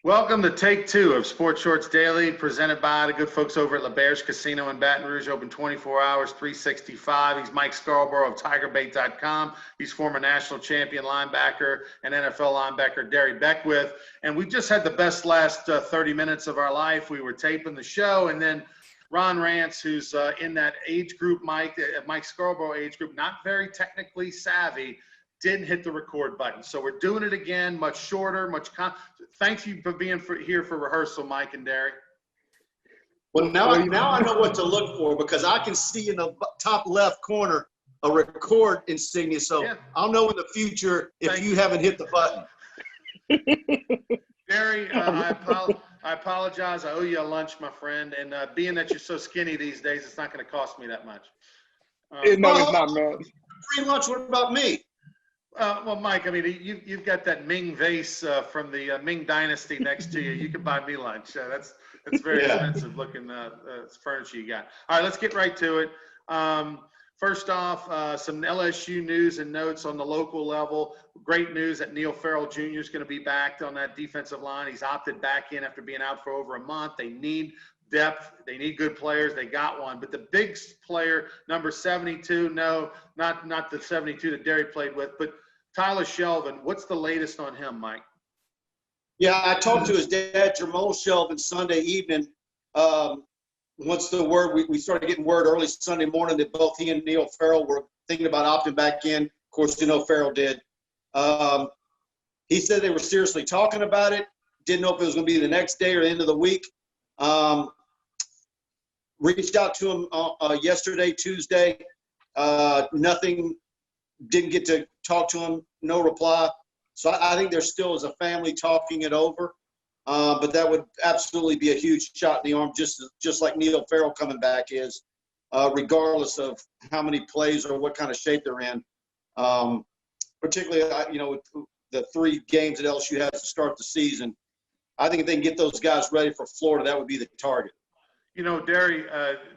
Welcome to Take Two of Sports Shorts Daily, presented by the good folks over at LeBear's Casino in Baton Rouge, open 24 hours, 365. He's Mike Scarborough of TigerBait.com. He's former national champion linebacker and NFL linebacker Derry Beckwith. And we just had the best last 30 minutes of our life. We were taping the show, and then Ron Rance, who's in that age group, Mike Scarborough age group, not very technically savvy, didn't hit the record button. So we're doing it again, much shorter, thank you for being here for rehearsal, Mike and Derry. Well, now I know what to look for, because I can see in the top left corner a record insignia. So yeah. I'll know in the future if you haven't hit the button. Derry, I apologize. I owe you a lunch, my friend. And being that you're so skinny these days, it's not going to cost me that much. No, it's not, man. Free lunch, what about me? Well, Mike, I mean, you've got that Ming vase from the Ming Dynasty next to you. You can buy me lunch. That's very expensive looking furniture you got. All right, let's get right to it. First off, some LSU news and notes on the local level. Great news that Neil Farrell Jr. is going to be back on that defensive line. He's opted back in after being out for over a month. They need depth. They need good players. They got one. But the big player, number 72, no, not the 72 that Derry played with, but Tyler Shelvin. What's the latest on him, Mike? Yeah, I talked to his dad, Jamal Shelvin, Sunday evening. Once the word, we started getting word early Sunday morning that both he and Neil Farrell were thinking about opting back in. Of course, Farrell did. He said they were seriously talking about it. Didn't know if it was going to be the next day or the end of the week. Reached out to him yesterday, Tuesday. Nothing, didn't get to talk to him, no reply. So I think there still is a family talking it over. But that would absolutely be a huge shot in the arm, just like Neil Farrell coming back is, regardless of how many plays or what kind of shape they're in. Particularly, with the 3 games that LSU has to start the season, I think if they can get those guys ready for Florida, that would be the target. Derry,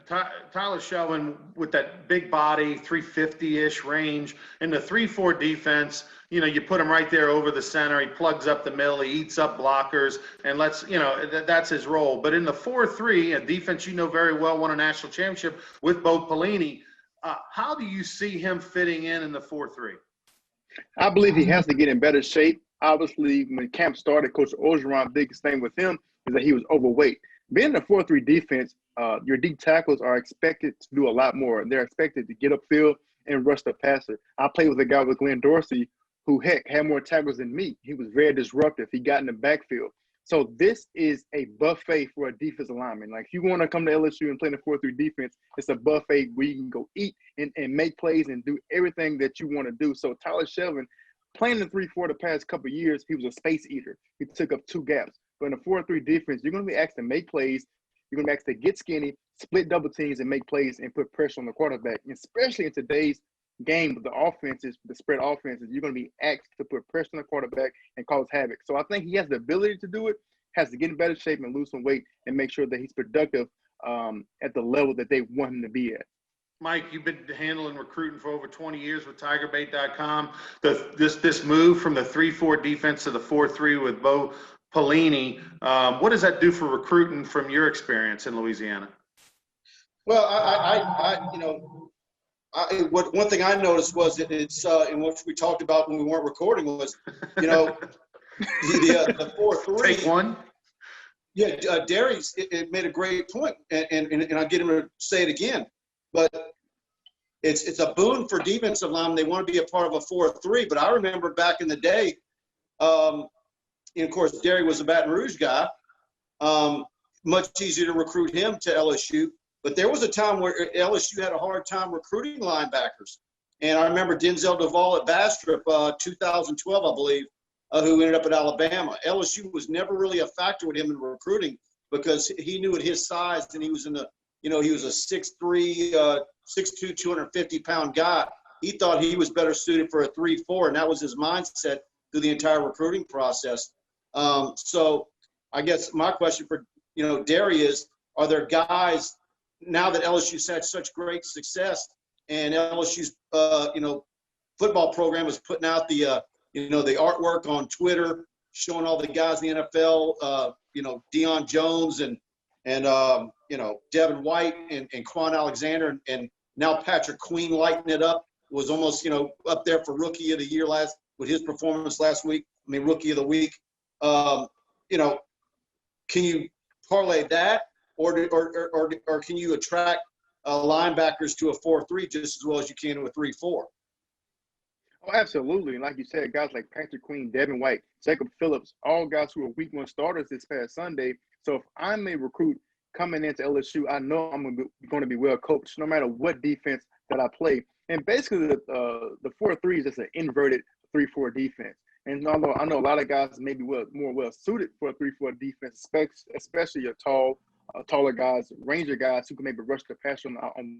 Tyler Shelvin with that big body, 350-ish range, in the 3-4 defense, you put him right there over the center. He plugs up the middle. He eats up blockers, and that's his role. But in the 4-3, a defense very well, won a national championship with Bo Pelini. How do you see him fitting in the 4-3? I believe he has to get in better shape. Obviously, when camp started, Coach Orgeron, biggest thing with him is that he was overweight. Being in a 4-3 defense, your deep tackles are expected to do a lot more. They're expected to get upfield and rush the passer. I played with a guy with Glenn Dorsey who, had more tackles than me. He was very disruptive. He got in the backfield. So this is a buffet for a defensive lineman. Like, if you want to come to LSU and play in a 4-3 defense, it's a buffet where you can go eat and make plays and do everything that you want to do. So Tyler Shelvin, playing in 3-4 the past couple of years, he was a space eater. He took up 2 gaps. But in a 4-3 defense, you're going to be asked to make plays. You're going to be asked to get skinny, split double teams, and make plays and put pressure on the quarterback. And especially in today's game with the offenses, the spread offenses, you're going to be asked to put pressure on the quarterback and cause havoc. So I think he has the ability to do it, has to get in better shape and lose some weight and make sure that he's productive at the level that they want him to be at. Mike, you've been handling recruiting for over 20 years with TigerBait.com. This move from the 3-4 defense to the 4-3 with Bo Pelini, what does that do for recruiting from your experience in Louisiana? Well, one thing I noticed was that it's in what we talked about when we weren't recording was, the 4-3. Take one. Yeah, Derry's it made a great point, and I'll get him to say it again. But it's a boon for defensive linemen. They want to be a part of a 4-3. But I remember back in the day, and of course, Derry was a Baton Rouge guy. Much easier to recruit him to LSU. But there was a time where LSU had a hard time recruiting linebackers. And I remember Denzel Duval at Bastrop, 2012, I believe, who ended up at Alabama. LSU was never really a factor with him in recruiting because he knew at his size, and he was in the, he was a 6'3", 6'2", 250-pound guy. He thought he was better suited for a 3-4, and that was his mindset through the entire recruiting process. So I guess my question for, Derry is, are there guys now that LSU's had such great success and LSU's, football program is putting out the, the artwork on Twitter showing all the guys in the NFL, Deion Jones and Devin White and Quan Alexander and now Patrick Queen lighting it up, was almost, up there for rookie of the year with his performance last week. I mean, rookie of the week. Can you parlay that, or can you attract linebackers to a 4-3 just as well as you can to a 3-4? Oh, absolutely. And like you said, guys like Patrick Queen, Devin White, Jacob Phillips, all guys who were week 1 starters this past Sunday. So if I'm a recruit coming into LSU, I know I'm going to be well coached no matter what defense that I play. And basically the 4-3 is just an inverted 3-4 defense. And although I know a lot of guys may be more well suited for a 3-4 defense, especially your taller guys, ranger guys who can maybe rush the passer on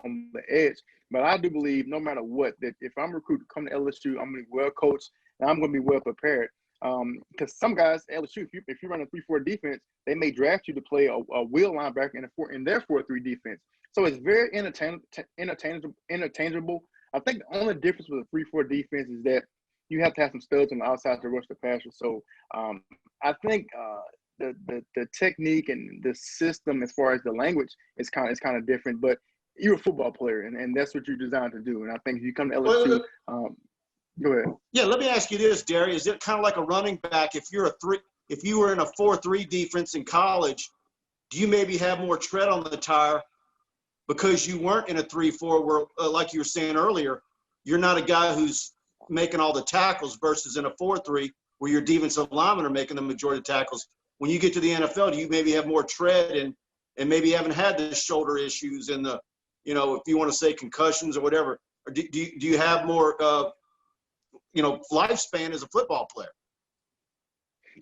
the edge. But I do believe no matter what, that if I'm recruited to come to LSU, I'm going to be well coached and I'm going to be well prepared. Because some guys at LSU, if you run a 3-4 defense, they may draft you to play a wheel linebacker in their 4-3 defense. So it's very interchangeable. I think the only difference with a 3-4 defense is that you have to have some studs on the outside to rush the passer. So I think the technique and the system as far as the language is kind of different. But you're a football player, and that's what you're designed to do. And I think if you come to LSU, go ahead. Yeah, let me ask you this, Derry. Is it kind of like a running back? If you were in a 4-3 defense in college, do you maybe have more tread on the tire because you weren't in a 3-4 where, like you were saying earlier, you're not a guy who's making all the tackles versus in a 4-3 where your defensive linemen are making the majority of tackles. When you get to the NFL, do you maybe have more tread and maybe haven't had the shoulder issues and the, if you want to say concussions or whatever, or do you have more, lifespan as a football player?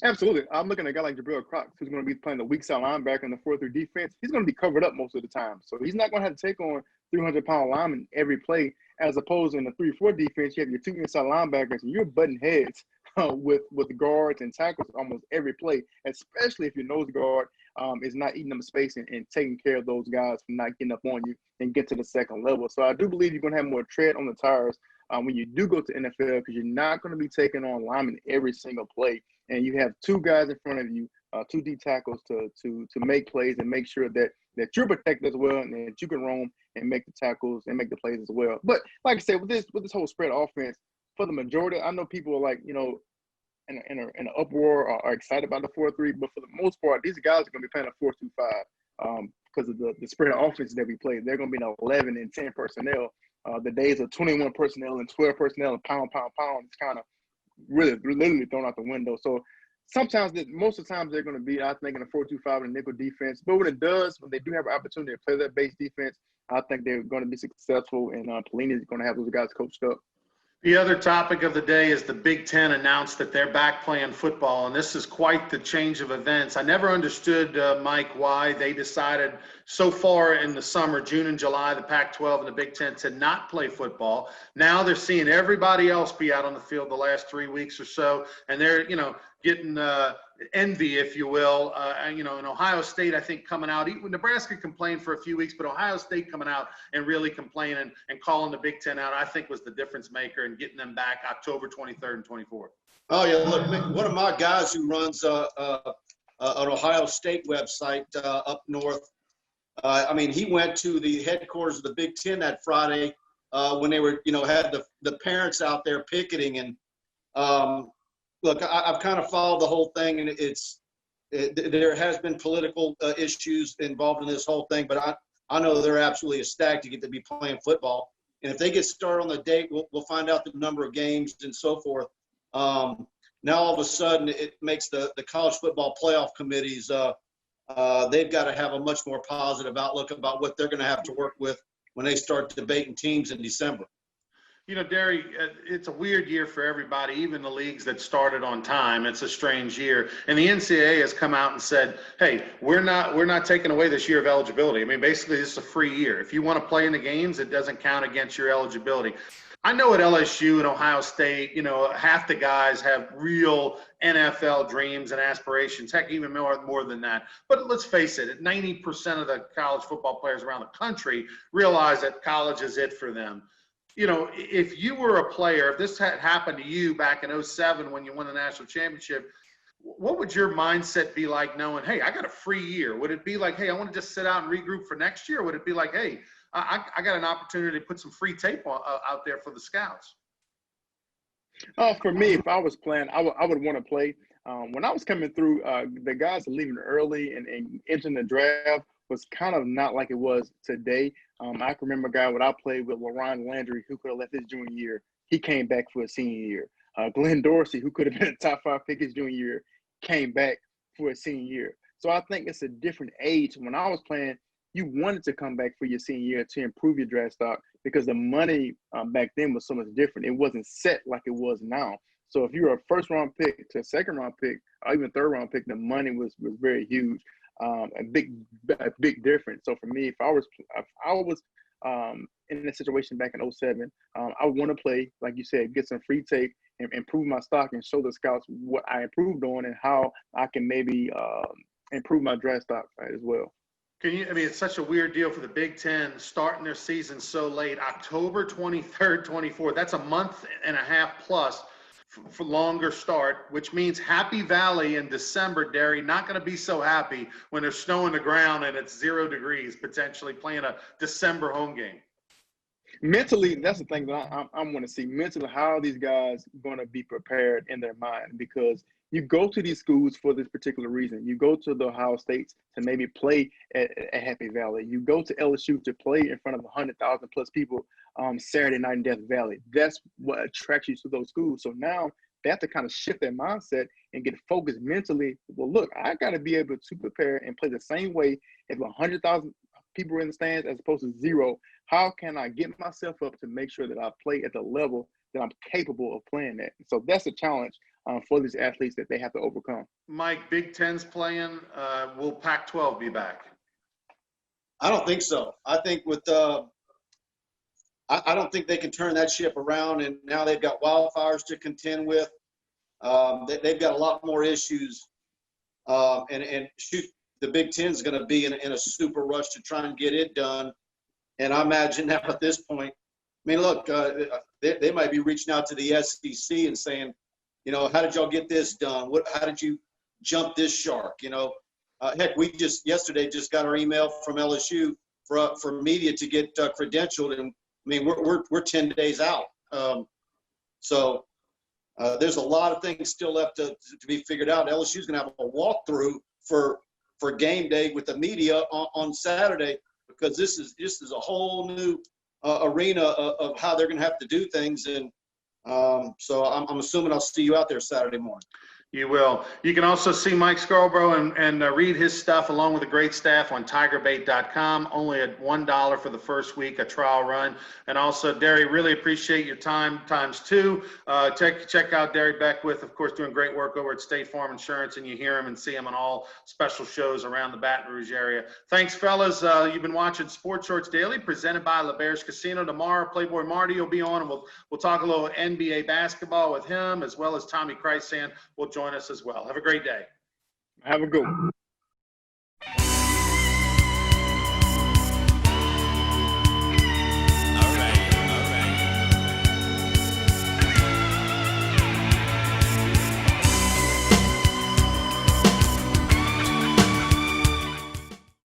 Absolutely. I'm looking at a guy like Jabril Cox, who's going to be playing the weak side linebacker in the 4-3 defense. He's going to be covered up most of the time. So he's not going to have to take on 300-pound linemen every play, as opposed to in the 3-4 defense, you have your 2 inside linebackers, and you're butting heads with the guards and tackles almost every play, especially if your nose guard is not eating them space and taking care of those guys from not getting up on you and get to the second level. So I do believe you're going to have more tread on the tires when you do go to NFL, because you're not going to be taking on linemen every single play. And you have 2 guys in front of you, 2 D tackles to make plays and make sure that you're protected as well, and that you can roam and make the tackles and make the plays as well. But like I said, with this whole spread offense, for the majority, I know people are like, in an uproar or are excited about the 4-3, but for the most part, these guys are going to be playing a 4-2-5 because of the spread offense that we play. They're going to be in 11 and 10 personnel. The days of 21 personnel and 12 personnel and pound. It's kind of really literally thrown out the window. So most of the times they're going to be, I think, in a 4-2-5 in a nickel defense. But when they do have an opportunity to play that base defense, I think they're going to be successful, and Pelini is going to have those guys coached up. The other topic of the day is the Big Ten announced that they're back playing football, and this is quite the change of events. I never understood, Mike, why they decided so far in the summer, June and July, the Pac-12 and the Big Ten to not play football. Now they're seeing everybody else be out on the field the last 3 weeks or so, and they're, getting envy, if you will. In Ohio State, I think coming out, Nebraska complained for a few weeks, but Ohio State coming out and really complaining and calling the Big Ten out, I think was the difference maker in getting them back October 23rd and 24th. Oh, yeah. Look, one of my guys who runs an Ohio State website up north, he went to the headquarters of the Big Ten that Friday when they were, had the parents out there picketing. And look, I've kind of followed the whole thing, and there has been political issues involved in this whole thing, but I know they're absolutely ecstatic to get to be playing football. And if they get started on the date, we'll find out the number of games and so forth. Now all of a sudden it makes the college football playoff committees, they've got to have a much more positive outlook about what they're going to have to work with when they start debating teams in December. Derry, it's a weird year for everybody, even the leagues that started on time. It's a strange year. And the NCAA has come out and said, hey, we're not taking away this year of eligibility. Basically, this is a free year. If you want to play in the games, it doesn't count against your eligibility. I know at LSU and Ohio State, half the guys have real NFL dreams and aspirations, heck, even more than that. But let's face it, 90% of the college football players around the country realize that college is it for them. you know, if you were a player, if this had happened to you back in 07 when you won the national championship, what would your mindset be like knowing, hey, I got a free year? Would it be like, hey, I want to just sit out and regroup for next year? Or would it be like, hey, I got an opportunity to put some free tape out there for the scouts? For me, if I was playing, I would want to play. When I was coming through, the guys leaving early and entering the draft was kind of not like it was today. I can remember a guy when I played with LaRon Landry, who could have left his junior year. He came back for his senior year. Glenn Dorsey, who could have been a top 5 pick his junior year, came back for his senior year. So I think it's a different age. When I was playing, you wanted to come back for your senior year to improve your draft stock because the money back then was so much different. It wasn't set like it was now. So if you were a first-round pick to a second-round pick or even third-round pick, the money was very huge, a big difference. So for me, if I was in a situation back in 07, I would want to play, like you said, get some free tape and improve my stock and show the scouts what I improved on and how I can maybe improve my draft stock as well. I mean, it's such a weird deal for the Big Ten starting their season so late, October 23rd, 24th. That's a month and a half plus for longer start, which means Happy Valley in December, Derry, not going to be so happy when there's snow on the ground and it's 0 degrees, potentially playing a December home game. Mentally, that's the thing that I want to see. Mentally, how are these guys going to be prepared in their mind? Because you go to these schools for this particular reason. You go to the Ohio States to maybe play at Happy Valley. You go to LSU to play in front of 100,000 plus people Saturday night in Death Valley. That's what attracts you to those schools. So now they have to kind of shift their mindset and get focused mentally. Well, look, I got to be able to prepare and play the same way if 100,000 people are in the stands as opposed to 0. How can I get myself up to make sure that I play at the level that I'm capable of playing at? So that's a challenge for these athletes that they have to overcome. Mike, Big Ten's playing. Will Pac-12 be back? I don't think so. I think with I don't think they can turn that ship around, and now they've got wildfires to contend with. They've got a lot more issues, and shoot, the Big Ten's going to be in a super rush to try and get it done. And I imagine now at this point, I mean, look, they might be reaching out to the SEC and saying, you know, how did y'all get this done? How did you jump this shark? You know, heck, we yesterday just got our email from LSU for media to get credentialed, and I mean, we're 10 days out. So there's a lot of things still left to be figured out. LSU's going to have a walkthrough for game day with the media on Saturday, because this is a whole new arena of how they're going to have to do things. And so I'm assuming I'll see you out there Saturday morning. You will. You can also see Mike Scarborough and read his stuff along with a great staff on tigerbait.com. Only at $1 for the first week, a trial run. And also, Derry, really appreciate your time ×2. Check out Derry Beckwith, of course, doing great work over at State Farm Insurance, and you hear him and see him on all special shows around the Baton Rouge area. Thanks, fellas. You've been watching Sports Shorts Daily, presented by LaBerge Casino. Tomorrow, Playboy Marty will be on, and we'll talk a little NBA basketball with him, as well as Tommy Chrysan will join us as well. Have a great day. Have a good one.